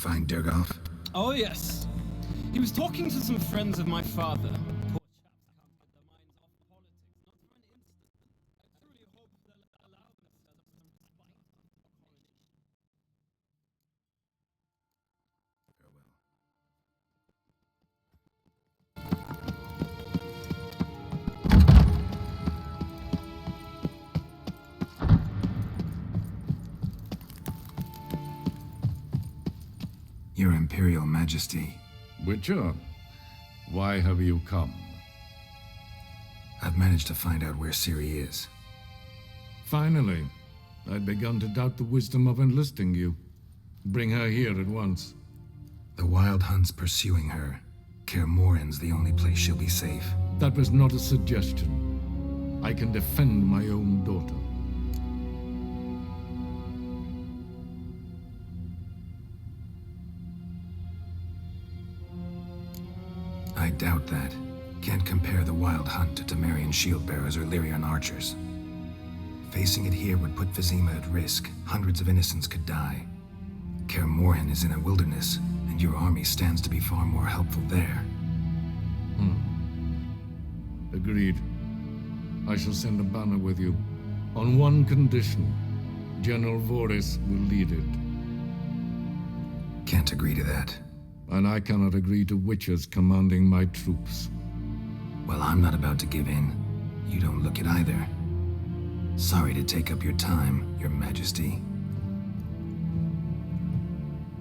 find Durgoff? Oh, yes. He was talking to some friends of my father. Poor chaps can't get their minds off politics, not for an instant. I truly hope they'll allow themselves some respite until the coronation. Farewell. Your Imperial Majesty. Witcher, why have you come? I've managed to find out where Ciri is. Finally. I'd begun to doubt the wisdom of enlisting you. Bring her here at once. The Wild Hunt's pursuing her. Kaer Morhen's the only place she'll be safe. That was not a suggestion. I can defend my own daughter. I doubt that. Can't compare the Wild Hunt to Temerian shield-bearers or Lyrian archers. Facing it here would put Vizima at risk. Hundreds of innocents could die. Kaer Morhen is in a wilderness, and your army stands to be far more helpful there. Agreed. I shall send a banner with you. On one condition. General Voris will lead it. Can't agree to that. And I cannot agree to witchers commanding my troops. Well, I'm not about to give in. You don't look it either. Sorry to take up your time, Your Majesty.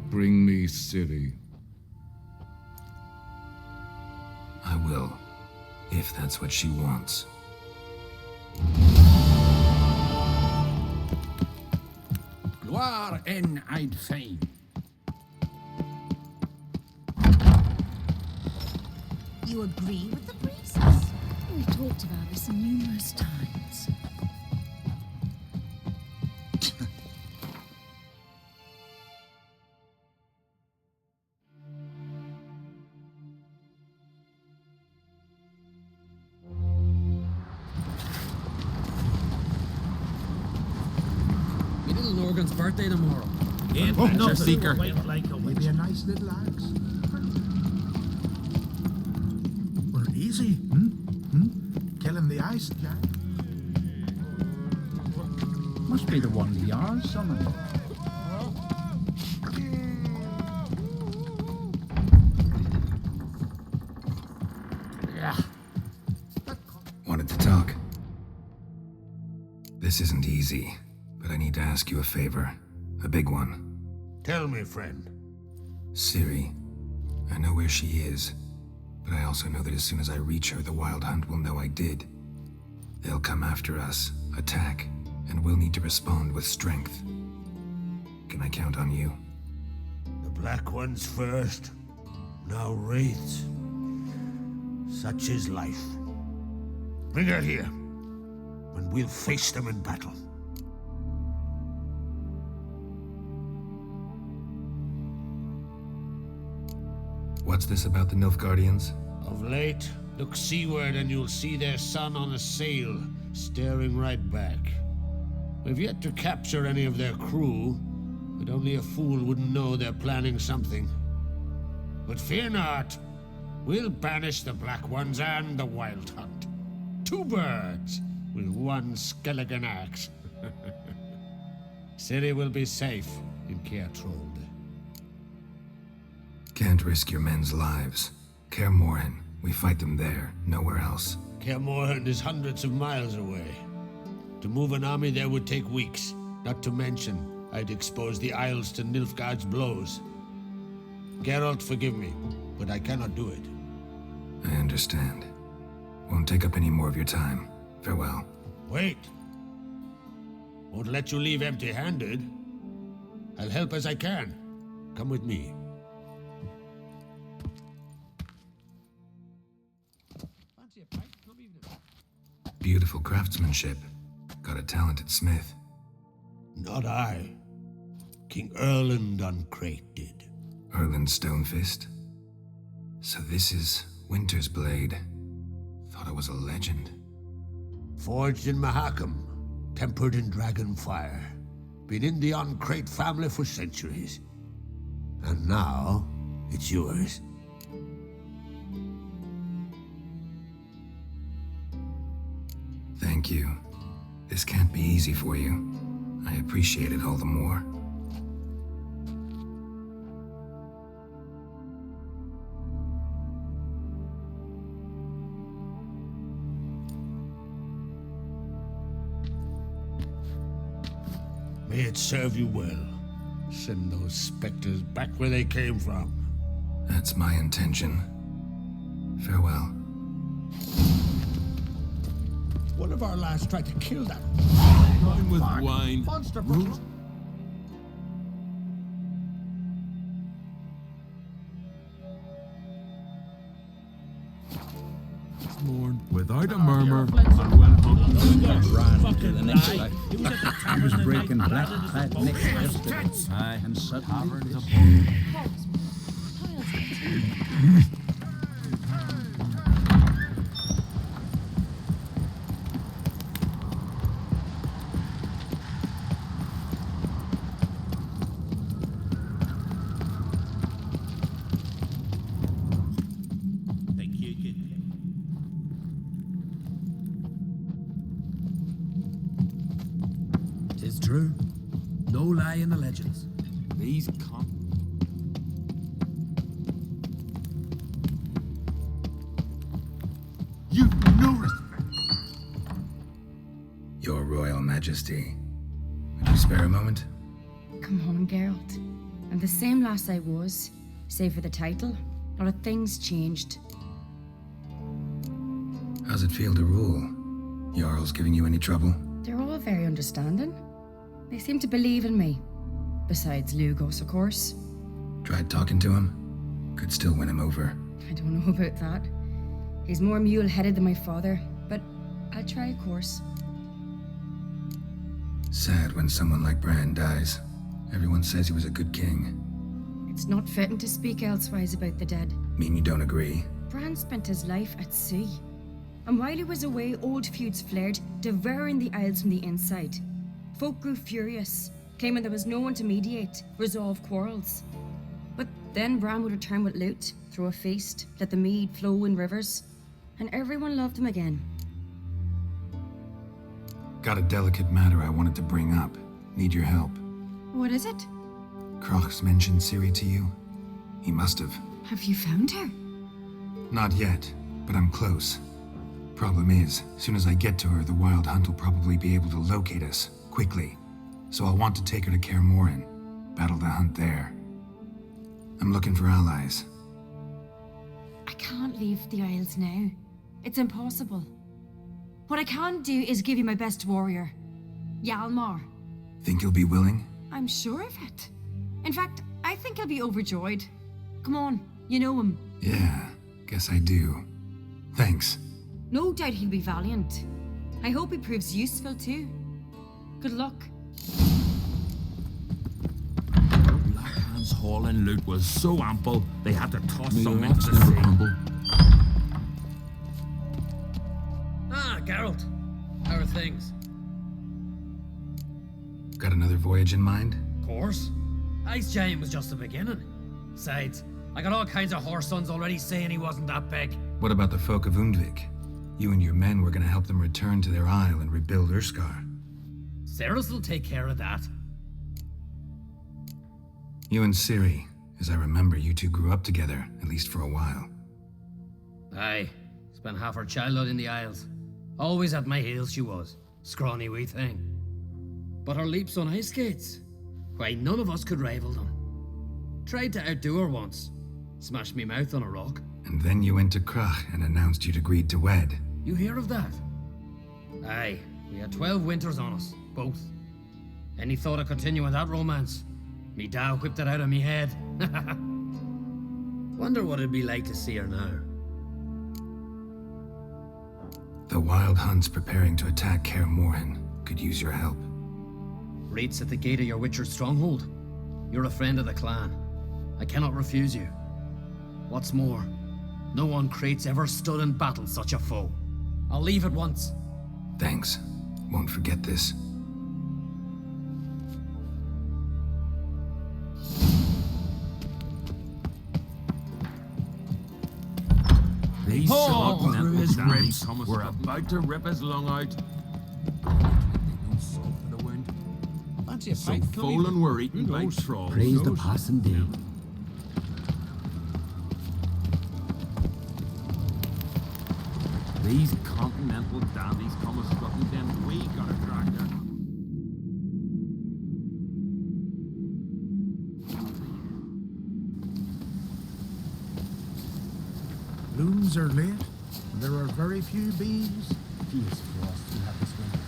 Bring me Ciri. I will, if that's what she wants. Gloire en I'd fain. You agree with the priests? We've talked about this numerous times. My little Norgan's birthday tomorrow. Yeah, Treasure seeker. Maybe a nice little axe. We're easy, Killing the ice, Jack. Must be the one the Jarl's summoned. Yeah. Wanted to talk. This isn't easy, but I need to ask you a favor. A big one. Tell me, friend. Ciri. I know where she is, but I also know that as soon as I reach her, the Wild Hunt will know I did. They'll come after us, attack, and we'll need to respond with strength. Can I count on you? The Black Ones first, now Wraiths. Such is life. Bring her here, and we'll face them in battle. What's this about the Nilfgaardians? Of late, look seaward and you'll see their sun on a sail, staring right back. We've yet to capture any of their crew, but only a fool wouldn't know they're planning something. But fear not, we'll banish the Black Ones and the Wild Hunt. Two birds with one skeleton axe. Ciri will be safe in Kaer Trolde. Can't risk your men's lives. Kaer Morhen, we fight them there, nowhere else. Kaer Morhen is hundreds of miles away. To move an army there would take weeks, not to mention I'd expose the Isles to Nilfgaard's blows. Geralt, forgive me, but I cannot do it. I understand. Won't take up any more of your time. Farewell. Wait. Won't let you leave empty-handed. I'll help as I can. Come with me. Beautiful craftsmanship. Got a talented smith. Not I. King Erland Uncrate did. Erland Stonefist? So this is Winter's Blade. Thought it was a legend. Forged in Mahakam, tempered in dragon fire. Been in the Uncrate family for centuries. And now, it's yours. Thank you. This can't be easy for you. I appreciate it all the more. May it serve you well. Send those specters back where they came from. That's my intention. Farewell. One of our lads tried to kill that Wine with wine. monster. Mourn. Without a murmur, and when Hunky ran to the next life, he was breaking black cat necks yesterday. Aye, and suddenly this. Tis true. No lie in the legends. These con. You no respect. Your Royal Majesty. Would you spare a moment? Come on, Geralt. I'm the same lass I was, save for the title. Not a thing's changed. How's it feel to rule? Jarl's giving you any trouble? They're all very understanding. They seem to believe in me. Besides Lugos, of course. Tried talking to him? Could still win him over. I don't know about that. He's more mule-headed than my father, but I'll try, of course. Sad when someone like Bran dies. Everyone says he was a good king. It's not fitting to speak elsewise about the dead. Mean you don't agree? Bran spent his life at sea. And while he was away, old feuds flared, devouring the Isles from the inside. Folk grew furious, claiming there was no one to mediate, resolve quarrels. But then Bran would return with loot, throw a feast, let the mead flow in rivers, and everyone loved him again. Got a delicate matter I wanted to bring up. Need your help. What is it? Croc's mentioned Ciri to you? He must have. Have you found her? Not yet, but I'm close. Problem is, soon as I get to her, the Wild Hunt will probably be able to locate us, quickly. So I'll want to take her to Kaer Morhen, battle the hunt there. I'm looking for allies. I can't leave the Isles now. It's impossible. What I can do is give you my best warrior, Hjalmar. Think you'll be willing? I'm sure of it. In fact, I think he'll be overjoyed. Come on, you know him. Yeah, guess I do. Thanks. No doubt he'll be valiant. I hope he proves useful too. Good luck. Blackhand's haul and loot was so ample, they had to toss May some the into rocks the never sea. crumble. Ah, Geralt. How are things? Got another voyage in mind? Of course. Ice Giant was just the beginning. Besides, I got all kinds of horse sons already saying he wasn't that big. What about the folk of Undvik? You and your men were gonna help them return to their isle and rebuild Urskar. Cerys will take care of that. You and Ciri, as I remember, you two grew up together, at least for a while. Aye. Spent half her childhood in the Isles. Always at my heels she was. Scrawny wee thing. But her leaps on ice skates, why, none of us could rival them. Tried to outdo her once. Smashed me mouth on a rock. And then you went to Krach and announced you'd agreed to wed. You hear of that? Aye. We had 12 winters on us, both. Any thought of continuing that romance? Me dad whipped it out of me head. Wonder what it'd be like to see her now. The Wild Hunt's preparing to attack Kaer Morhen. Could use your help. Rates at the gate of your Witcher's stronghold. You're a friend of the clan. I cannot refuse you. What's more, no one Crate's ever stood in battle such a foe. I'll leave at once. Thanks. Won't forget this. These Oh, continental his dandies ribs. come We're about to rip his lung out. no salt for the wound. Fancy a So pint, full and we're eating by knows? trolls. Praise the passing day. These continental dandies come a strutting, then we got a tractor. Looms are late. There are very few bees. Jeez, Frost, you have this one.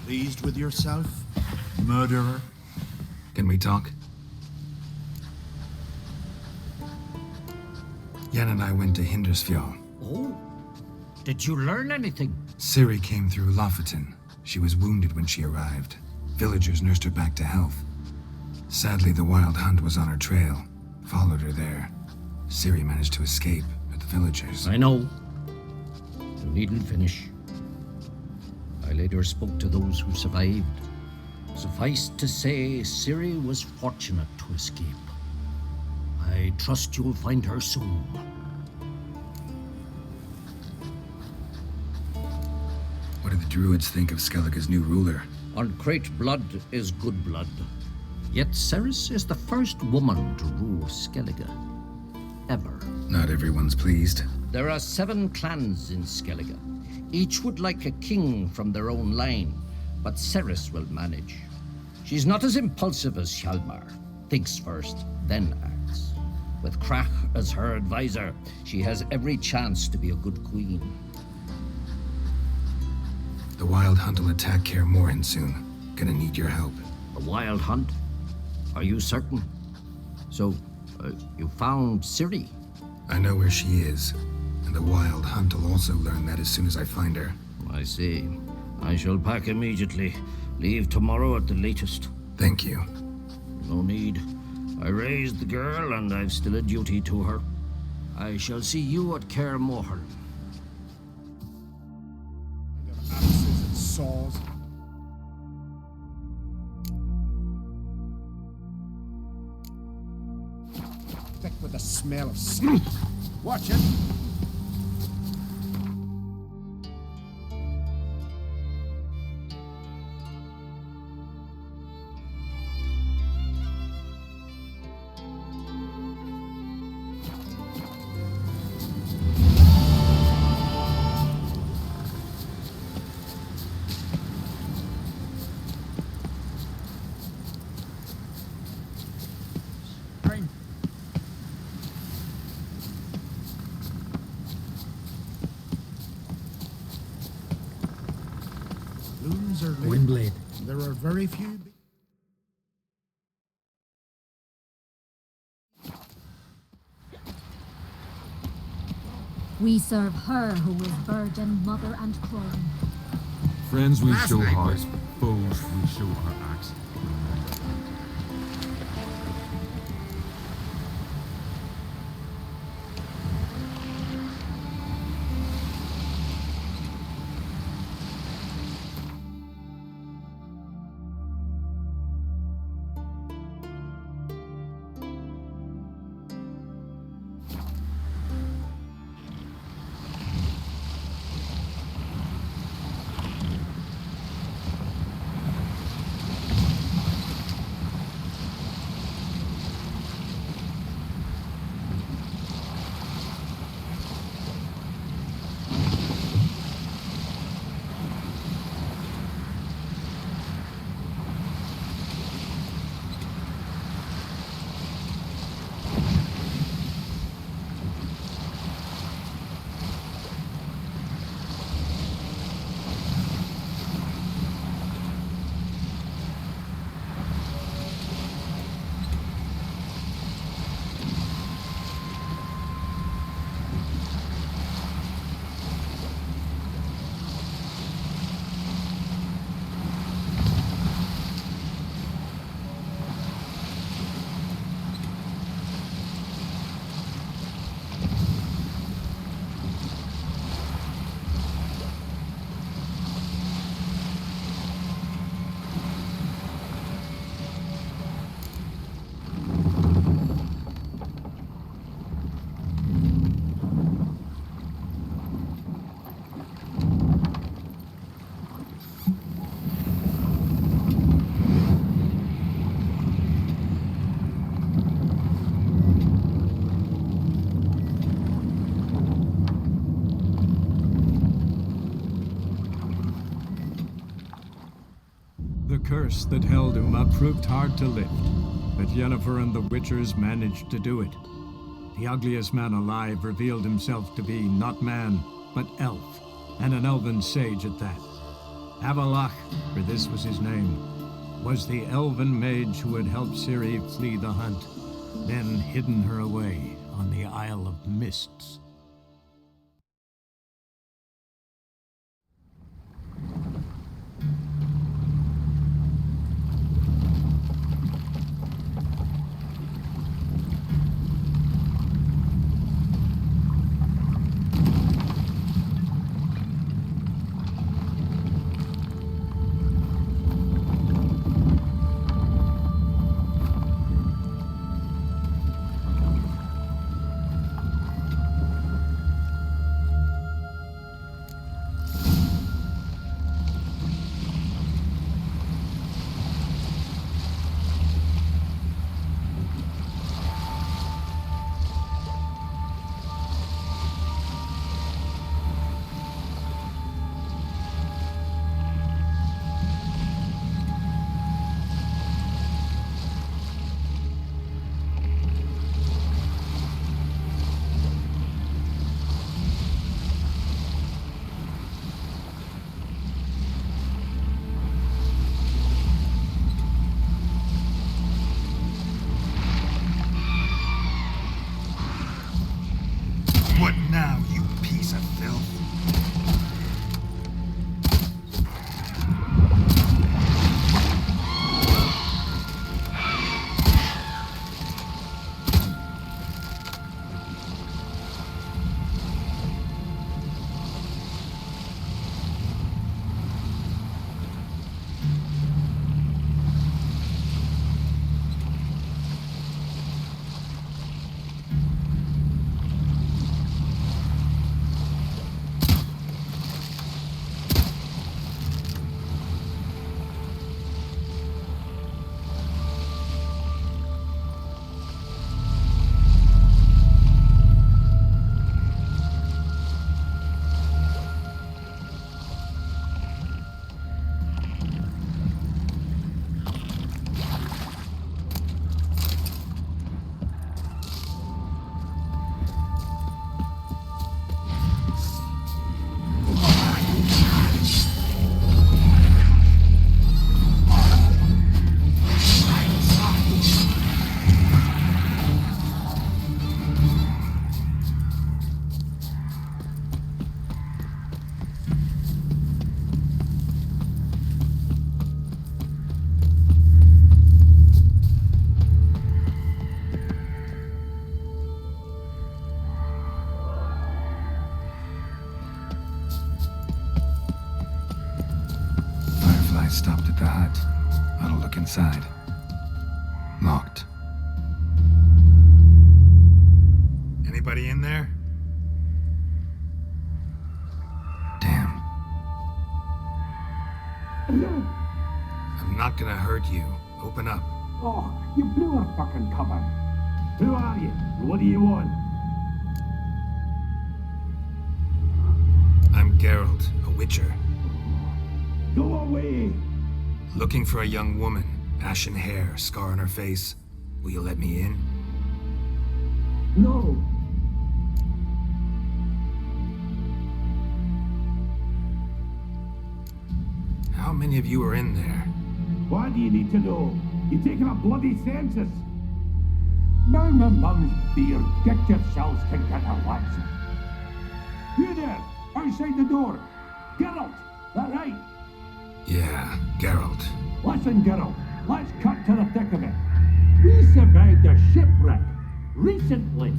Pleased with yourself, murderer? Can we talk? Jan and I went to Hindersfjall. Oh, did you learn anything? Ciri came through Lofoten. She was wounded when she arrived. Villagers nursed her back to health. Sadly, the Wild Hunt was on her trail. Followed her there. Ciri managed to escape, but the villagers... I know. You needn't finish. I later spoke to those who survived. Suffice to say, Ciri was fortunate to escape. I trust you'll find her soon. What do the druids think of Skellige's new ruler? Uncrate blood is good blood. Yet Ceres is the first woman to rule Skellige. Ever. Not everyone's pleased. There are 7 clans in Skellige. Each would like a king from their own line, but Ceres will manage. She's not as impulsive as Hjalmar. Thinks first, then acts. With Krach as her advisor, she has every chance to be a good queen. The Wild Hunt will attack Kaer Morhen soon. Gonna need your help. A wild hunt? Are you certain? So, you found Ciri? I know where she is, and the Wild Hunt will also learn that as soon as I find her. I see. I shall pack immediately. Leave tomorrow at the latest. Thank you. No need. I raised the girl, and I've still a duty to her. I shall see you at Kaer Morhen. Axes and saws. Thick with the smell of smoke. Watch it. Drink. Looms are late. Windblade. There are very few. We serve her who is burden, mother, and crone. Friends we Last show night heart, was- foes we show our axe. curse that held Uma proved hard to lift, but Yennefer and the Witchers managed to do it. The ugliest man alive revealed himself to be not man, but elf, and an elven sage at that. Avalach, for this was his name, was the elven mage who had helped Ciri flee the hunt, then hidden her away on the Isle of Mists. What now, you piece of filth? I stopped at the hut. I'll look inside. Locked. Anybody in there? Damn. I'm not gonna hurt you. Open up. Oh, you blew our fucking cover. Who are you? What do you want? I'm Geralt, a witcher. Go away! Looking for a young woman. Ashen hair, scar on her face. Will you let me in? No! How many of you are in there? Why do you need to know? You're taking a bloody census! Now my mum's beard, get yourselves together, lads. You there, outside the door. Geralt, that right? Yeah, Geralt. Listen, Geralt, let's cut to the thick of it. We survived a shipwreck recently.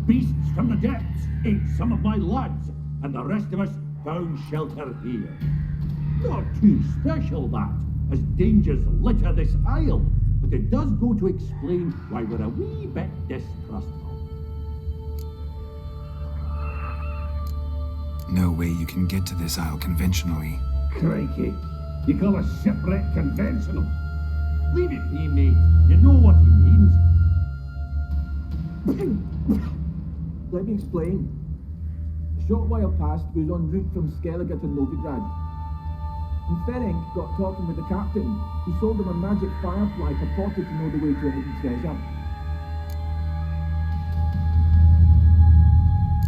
Beasts from the depths ate some of my lads, and the rest of us found shelter here. Not too special, that, as dangers litter this isle, but it does go to explain why we're a wee bit distrustful. No way you can get to this isle conventionally. Crikey, you call a shipwreck conventional? Leave it be, mate. You know what he means. Let me explain. A short while past, we was en route from Skellige to Novigrad. and Ferenc got talking with the captain, who sold him a magic firefly purported to know the way to a hidden treasure.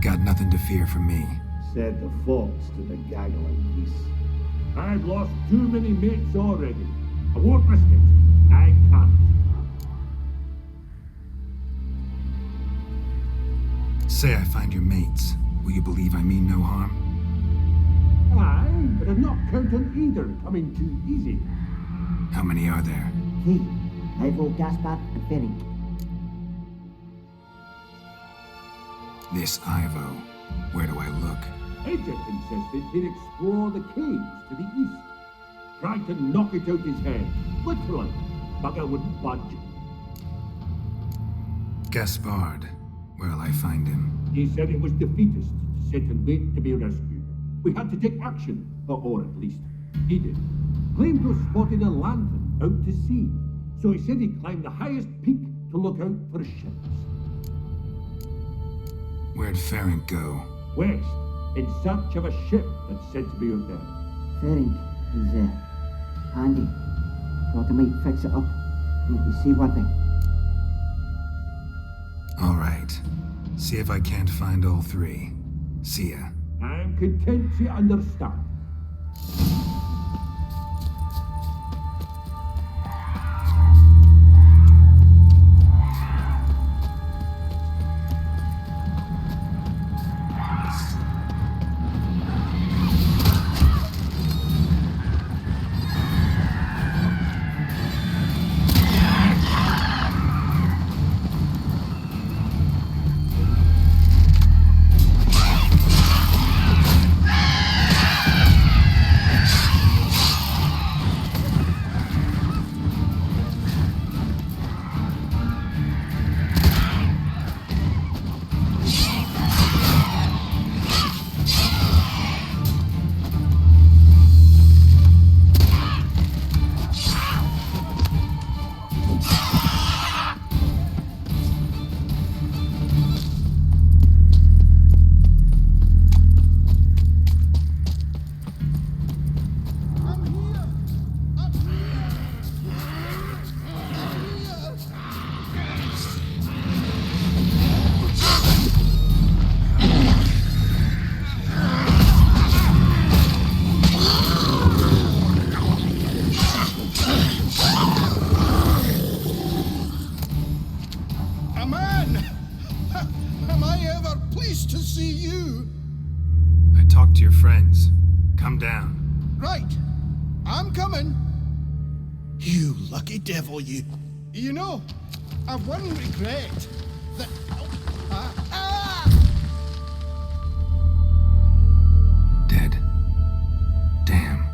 Got nothing to fear from me. Said the fox to the gaggling geese. I've lost too many mates already. I won't risk it. I can't. Say I find your mates. Will you believe I mean no harm? Aye, but I'd not count on either coming too easy. How many are there? 3. Ivo, Gaspard, and Ferenc. This Ivo. Where do I look? Edric insisted he'd explore the caves to the east. Tried to knock it out his head. Literally. Bugger wouldn't budge. Gaspard. Where'll I find him? He said it was defeatist to sit and wait to be rescued. We had to take action, or at least he did. Claimed to have spotted a lantern out to sea, so he said he'd climb the highest peak to look out for ships. Where'd Ferenc go? West, in search of a ship that's said to be out there. Ferenc, he's handy. Thought I might fix it up. Make you seaworthy. All right. See if I can't find all 3. See ya. I'm content to understand. Devil, you. You know, I've one regret. That. Dead. Damn.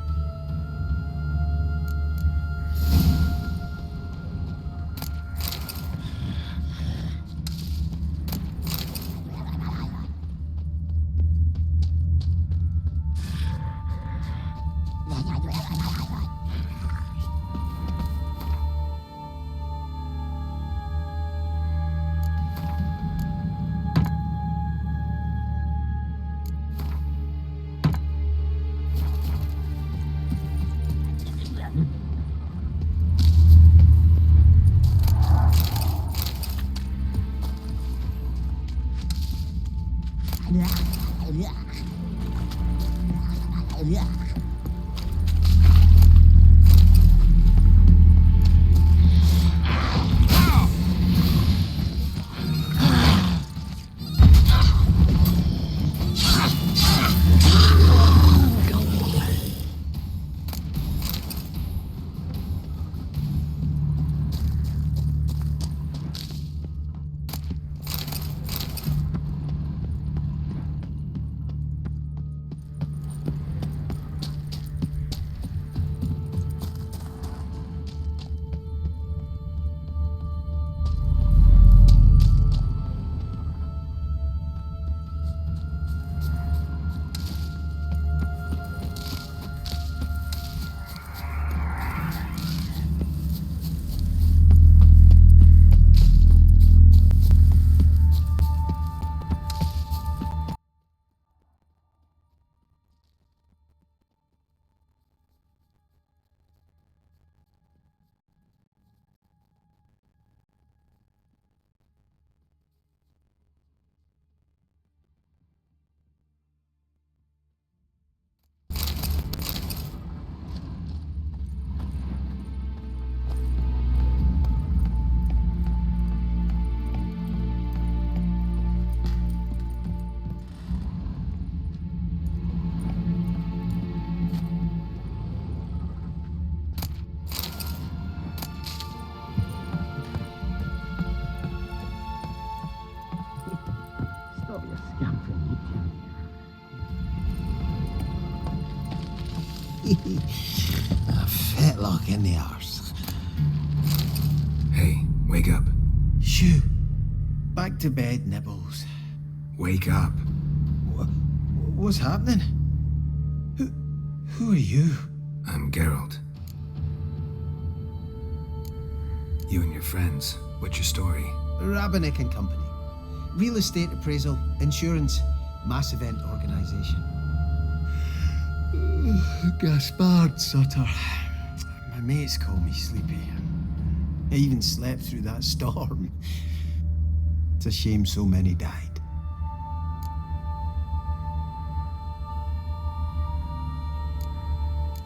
A fetlock in the arse. Hey, wake up. Shoo. Back to bed, Nibbles. Wake up. What's happening? Who are you? I'm Geralt. You and your friends, what's your story? Rabbinick and Company. Real estate appraisal, insurance, mass event organisation. Gaspard Sutter. My mates call me Sleepy. I even slept through that storm. It's a shame so many died.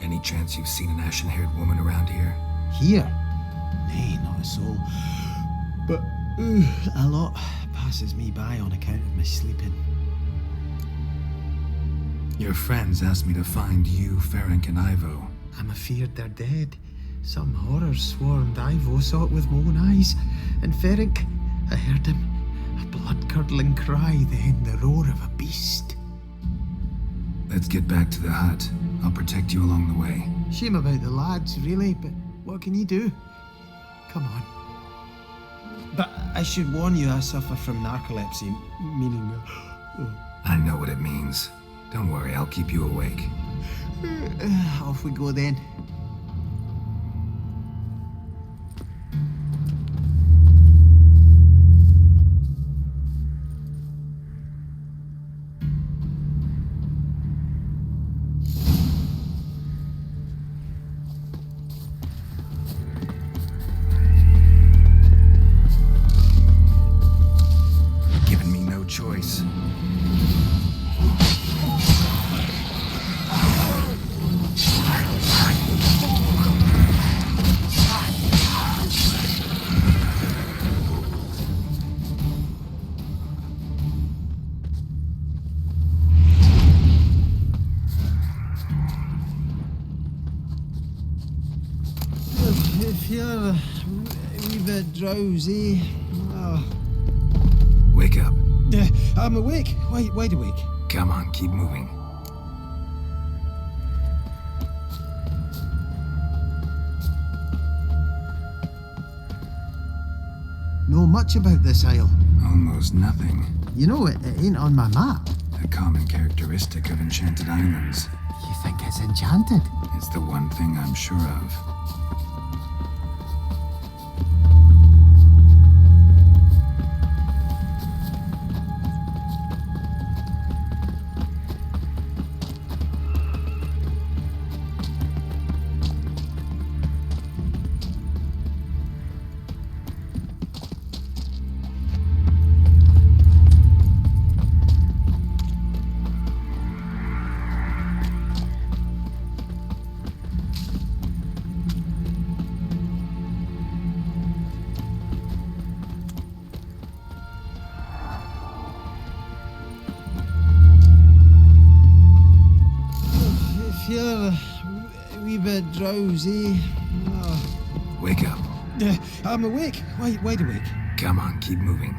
Any chance you've seen an ashen-haired woman around here? Here? Nay, not a soul. But a lot passes me by on account of my sleeping. Your friends asked me to find you, Ferenc, and Ivo. I'm afeard they're dead. Some horrors swarmed Ivo, saw it with my own eyes. And Ferenc, I heard him. A blood-curdling cry, then the roar of a beast. Let's get back to the hut. I'll protect you along the way. Shame about the lads, really, but what can you do? Come on. But I should warn you, I suffer from narcolepsy, meaning... I know what it means. Don't worry, I'll keep you awake. Off we go then. Giving me no choice. If you're a wee bit drowsy... Oh. Wake up. I'm awake. Wide awake. Come on, keep moving. Know much about this isle? Almost nothing. You know, it ain't on my map. A common characteristic of enchanted islands. You think it's enchanted? It's the one thing I'm sure of. If you're a wee bit drowsy... Oh. Wake up. I'm awake. Wide awake. Come on, keep moving.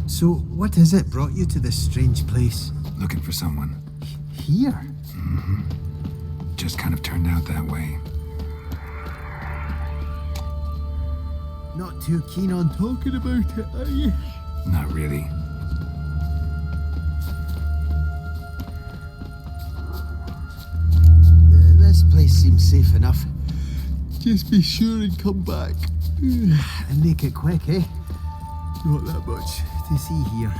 So, what is it brought you to this strange place? Looking for someone. Here? Mm-hmm. Just kind of turned out that way. Not too keen on talking about it, are you? Not really. This place seems safe enough. Just be sure and come back. And make it quick, eh? Not that much to see here.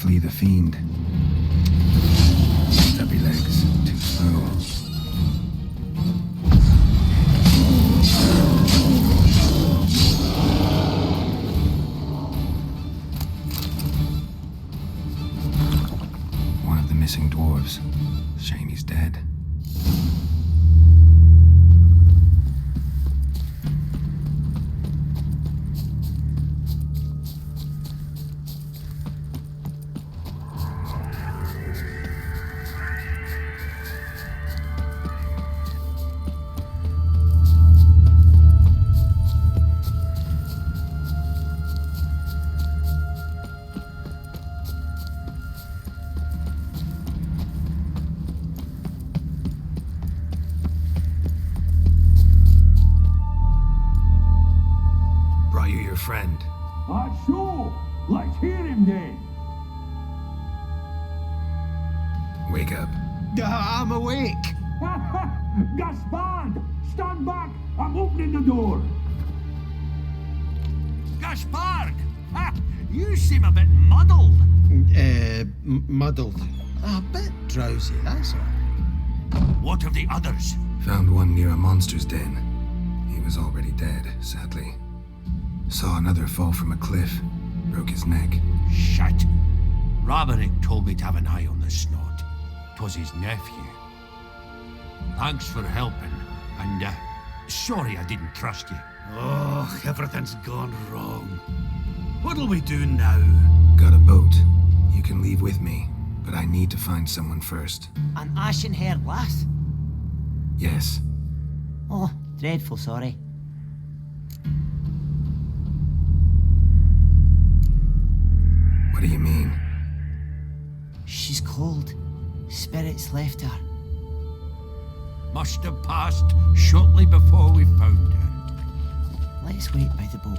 flee the fiend. Stubby legs, too slow. One of the missing dwarves. Shame he's dead. Brought you your friend. Sure. Let's hear him then. Wake up. I'm awake. Gaspard! Stand back! I'm opening the door. Gaspard! You seem a bit muddled. Muddled. A bit drowsy, that's all. What of the others? Found one near a monster's den. He was already dead, sadly. Saw another fall from a cliff. Broke his neck. Shit. Roderick told me to have an eye on the snot. 'Twas his nephew. Thanks for helping, and sorry I didn't trust you. Oh, everything's gone wrong. What'll we do now? Got a boat. You can leave with me, but I need to find someone first. An ashen-haired lass? Yes. Oh, dreadful sorry. What do you mean? She's cold. Spirits left her. Must have passed shortly before we found her. Let's wait by the boat.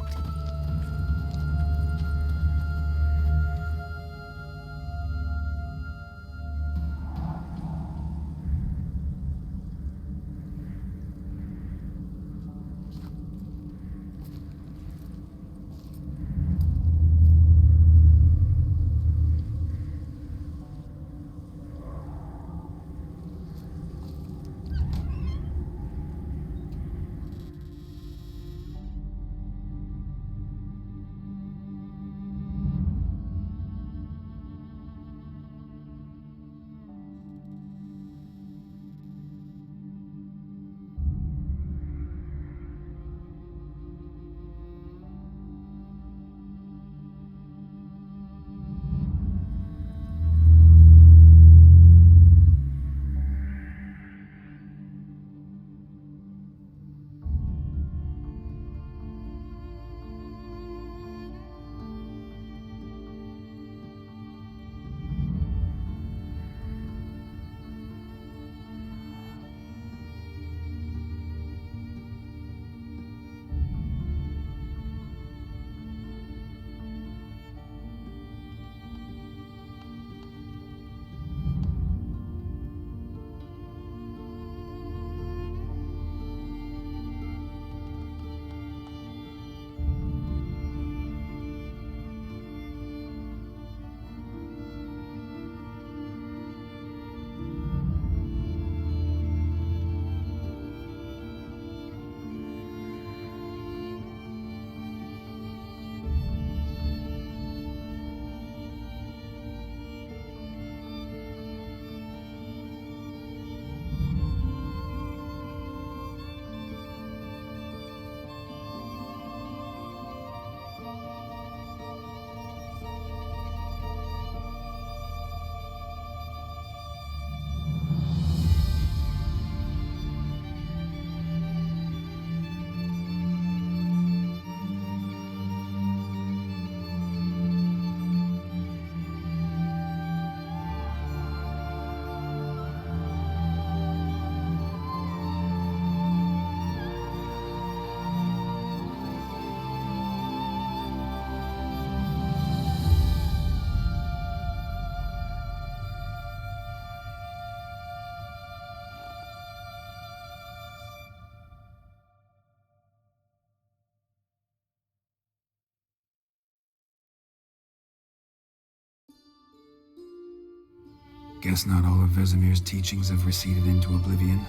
Guess not all of Vesemir's teachings have receded into oblivion.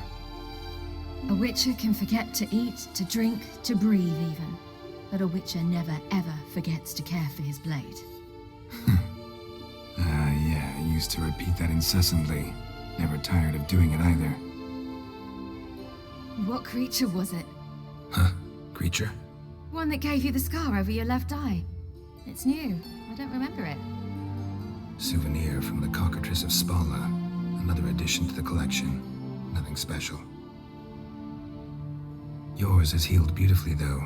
A witcher can forget to eat, to drink, to breathe even. But a witcher never ever forgets to care for his blade. Yeah, I used to repeat that incessantly. Never tired of doing it either. What creature was it? Huh? Creature? One that gave you the scar over your left eye. It's new. I don't remember it. Souvenir from the Cockatrice of Spala. Another addition to the collection. Nothing special. Yours has healed beautifully, though.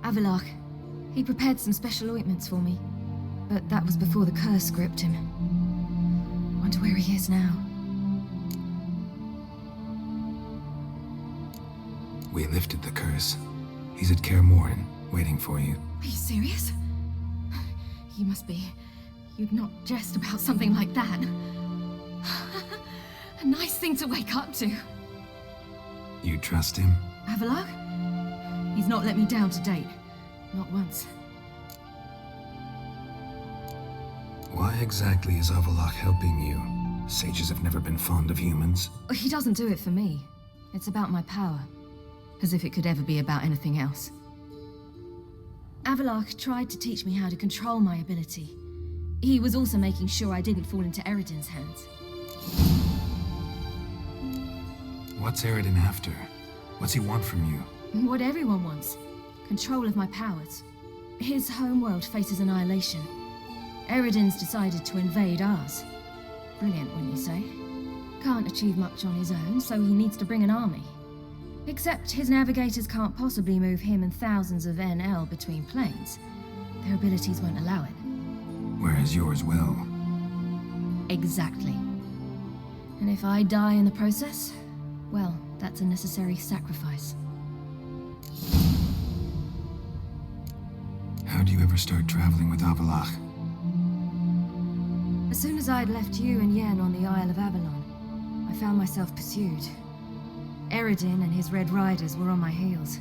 Avalok. He prepared some special ointments for me. But that was before the curse gripped him. Wonder where he is now. We lifted the curse. He's at Kaer Morhen, waiting for you. Are you serious? You must be. You'd not jest about something like that. A nice thing to wake up to. You trust him? Avalok? He's not let me down to date. Not once. Why exactly is Avalok helping you? Sages have never been fond of humans. He doesn't do it for me. It's about my power. As if it could ever be about anything else. Avalok tried to teach me how to control my ability. He was also making sure I didn't fall into Eredin's hands. What's Eredin after? What's he want from you? What everyone wants. Control of my powers. His homeworld faces annihilation. Eredin's decided to invade ours. Brilliant, wouldn't you say? Can't achieve much on his own, so he needs to bring an army. Except his navigators can't possibly move him and thousands of NL between planes. Their abilities won't allow it. Whereas yours will. Exactly. And if I die in the process, well, that's a necessary sacrifice. How'd you ever start traveling with Avalok? As soon as I'd left you and Yen on the Isle of Avalon, I found myself pursued. Eredin and his Red Riders were on my heels.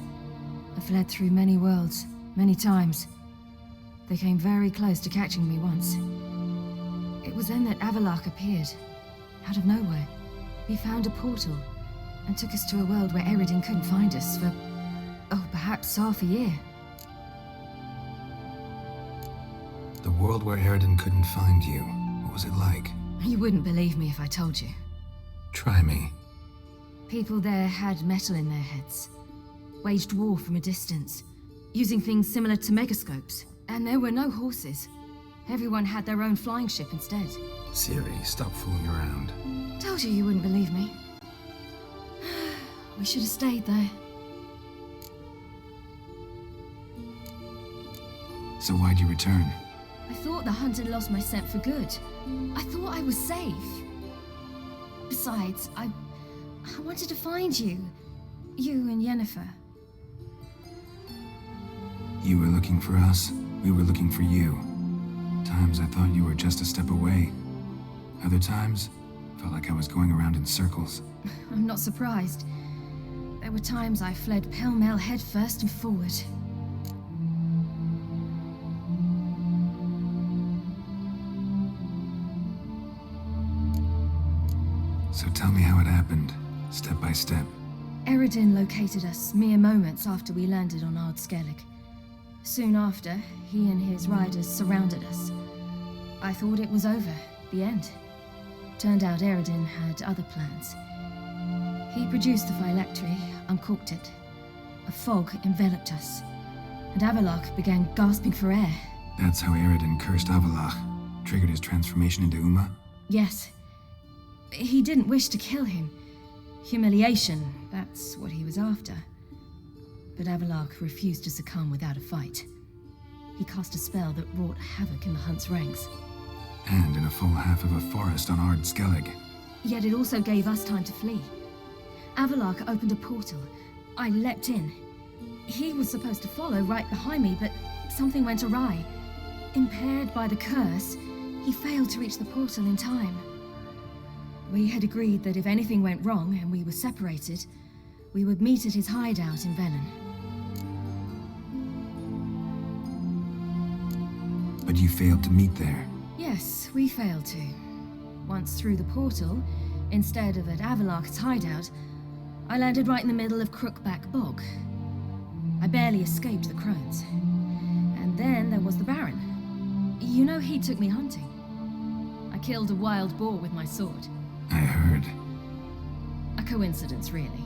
I fled through many worlds, many times. They came very close to catching me once. It was then that Avalok appeared, out of nowhere. He found a portal, and took us to a world where Eredin couldn't find us for, perhaps half a year. The world where Eredin couldn't find you, what was it like? You wouldn't believe me if I told you. Try me. People there had metal in their heads, waged war from a distance, using things similar to megascopes, and there were no horses. Everyone had their own flying ship instead. Ciri, stop fooling around. Told you wouldn't believe me. We should have stayed there. So why'd you return? I thought the hunt had lost my scent for good. I thought I was safe. Besides, I wanted to find you. You and Yennefer. You were looking for us, we were looking for you. Times I thought you were just a step away. Other times, felt like I was going around in circles. I'm not surprised. There were times I fled pell-mell headfirst and forward. So tell me how it happened, step by step. Eredin located us mere moments after we landed on Ard Skellig. Soon after, he and his riders surrounded us. I thought it was over, the end. Turned out Eredin had other plans. He produced the phylactery, uncorked it. A fog enveloped us, and Avalok began gasping for air. That's how Eredin cursed Avalok, triggered his transformation into Uma? Yes. He didn't wish to kill him. Humiliation, that's what he was after. But Avalok refused to succumb without a fight. He cast a spell that wrought havoc in the hunt's ranks. And in a full half of a forest on Ard Skellig. Yet it also gave us time to flee. Avalok opened a portal. I leapt in. He was supposed to follow right behind me, but something went awry. Impaired by the curse, he failed to reach the portal in time. We had agreed that if anything went wrong and we were separated, we would meet at his hideout in Velen. But you failed to meet there. Yes, we failed to. once through the portal, instead of at Avalok's hideout, I landed right in the middle of Crookback Bog. I barely escaped the crones. And then there was the Baron. You know, he took me hunting. I killed a wild boar with my sword. I heard. A coincidence, really.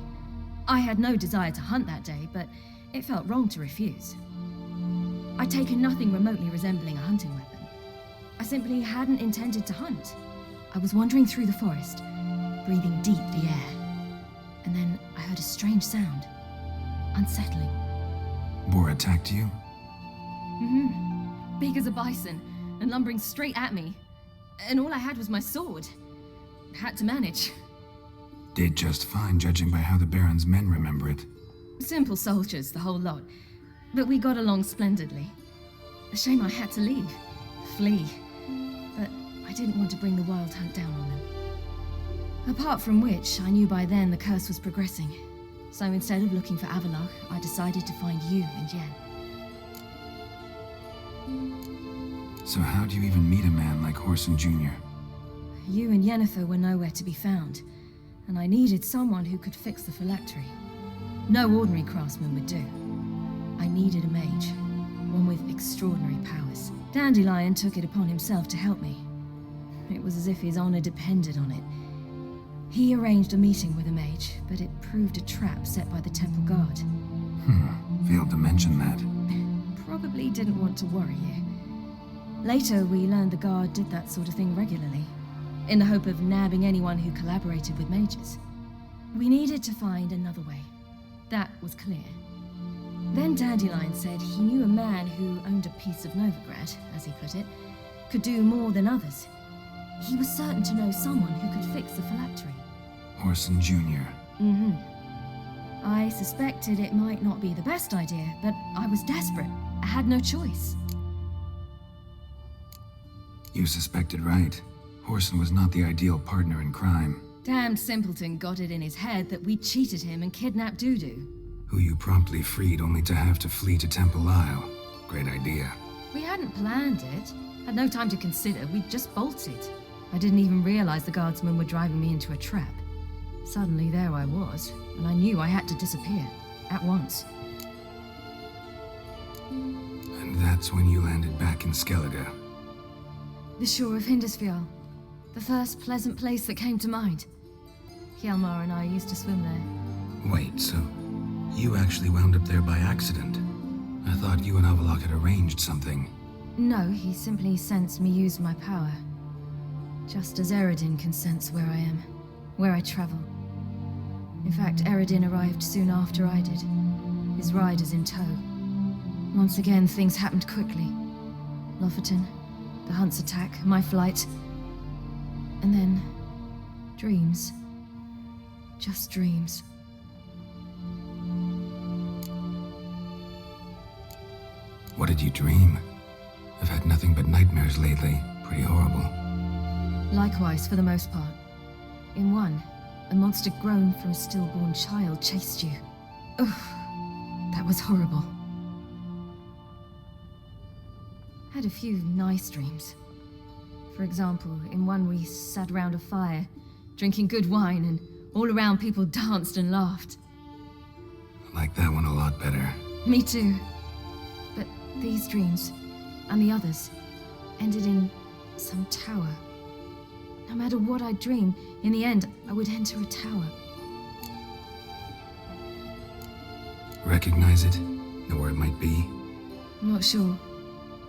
I had no desire to hunt that day, but it felt wrong to refuse. I'd taken nothing remotely resembling a hunting weapon. I simply hadn't intended to hunt. I was wandering through the forest, breathing deep the air. And then I heard a strange sound. Unsettling. Boar attacked you? Mm-hmm. Big as a bison, and lumbering straight at me. And all I had was my sword. Had to manage. Did just fine, judging by how the Baron's men remember it. Simple soldiers, the whole lot. But we got along splendidly. A shame I had to leave. Flee. But I didn't want to bring the wild hunt down on them. Apart from which, I knew by then the curse was progressing. So instead of looking for Avalok, I decided to find you and Yen. So how do you even meet a man like Horson Jr.? You and Yennefer were nowhere to be found, and I needed someone who could fix the phylactery. No ordinary craftsman would do. I needed a mage, one with extraordinary powers. Dandelion took it upon himself to help me. It was as if his honor depended on it. He arranged a meeting with a mage, but it proved a trap set by the temple guard. Failed to mention that. Probably didn't want to worry you. Later, we learned the guard did that sort of thing regularly, in the hope of nabbing anyone who collaborated with mages. We needed to find another way. That was clear. Then Dandelion said he knew a man who owned a piece of Novigrad, as he put it, could do more than others. He was certain to know someone who could fix the phylactery. Horson Jr. Mm-hmm. I suspected it might not be the best idea, but I was desperate. I had no choice. You suspected right. Horson was not the ideal partner in crime. Damned simpleton got it in his head that we cheated him and kidnapped Dudu. Who you promptly freed only to have to flee to Temple Isle. Great idea. We hadn't planned it. Had no time to consider. We just bolted. I didn't even realize the guardsmen were driving me into a trap. Suddenly there I was, and I knew I had to disappear. At once. And that's when you landed back in Skellige. The shore of Hindisfjall. The first pleasant place that came to mind. Hjalmar and I used to swim there. Wait, so you actually wound up there by accident? I thought you and Avalok had arranged something. No, he simply sensed me use my power. Just as Eredin can sense where I am, where I travel. In fact, Eredin arrived soon after I did, his riders in tow. Once again, things happened quickly. Lofoten, the hunt's attack, my flight. And then, dreams. Just dreams. What did you dream? I've had nothing but nightmares lately. Pretty horrible. Likewise, for the most part. In one, a monster grown from a stillborn child chased you. Ugh, that was horrible. Had a few nice dreams. For example, in one we sat around a fire, drinking good wine, and all around people danced and laughed. I like that one a lot better. Me too. But these dreams, and the others, ended in some tower. No matter what I dream, in the end, I would enter a tower. Recognize it? Know where it might be? I'm not sure.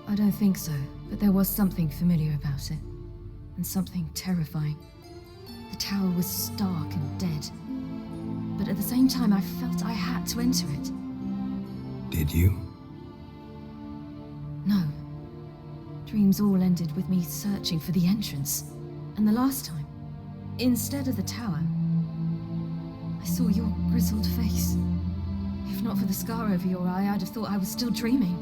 I don't think so, but there was something familiar about it. And something terrifying. The tower was stark and dead. But at the same time, I felt I had to enter it. Did you? No. Dreams all ended with me searching for the entrance. And the last time, instead of the tower, I saw your grizzled face. If not for the scar over your eye, I'd have thought I was still dreaming.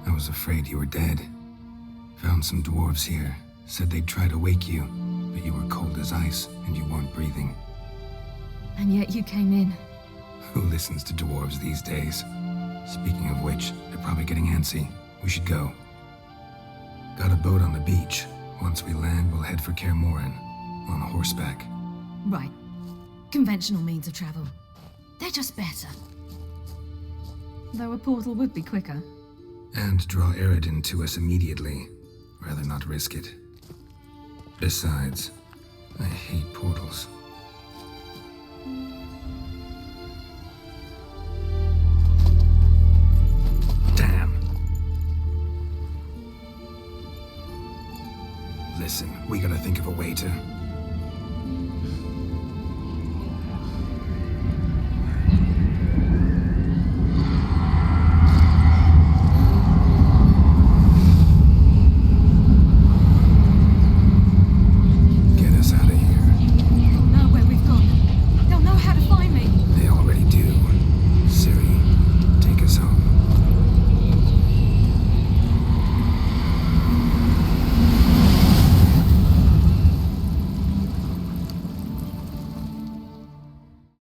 I was afraid you were dead. Found some dwarves here. Said they'd try to wake you, but you were cold as ice and you weren't breathing. And yet you came in. Who listens to dwarves these days? Speaking of which, they're probably getting antsy. We should go. Got a boat on the beach. Once we land, we'll head for Kaer Morhen, on horseback. Right. Conventional means of travel. They're just better. Though a portal would be quicker. And draw Eridan to us immediately. Rather not risk it. Besides, I hate portals. Damn. Listen, we gotta think of a way to...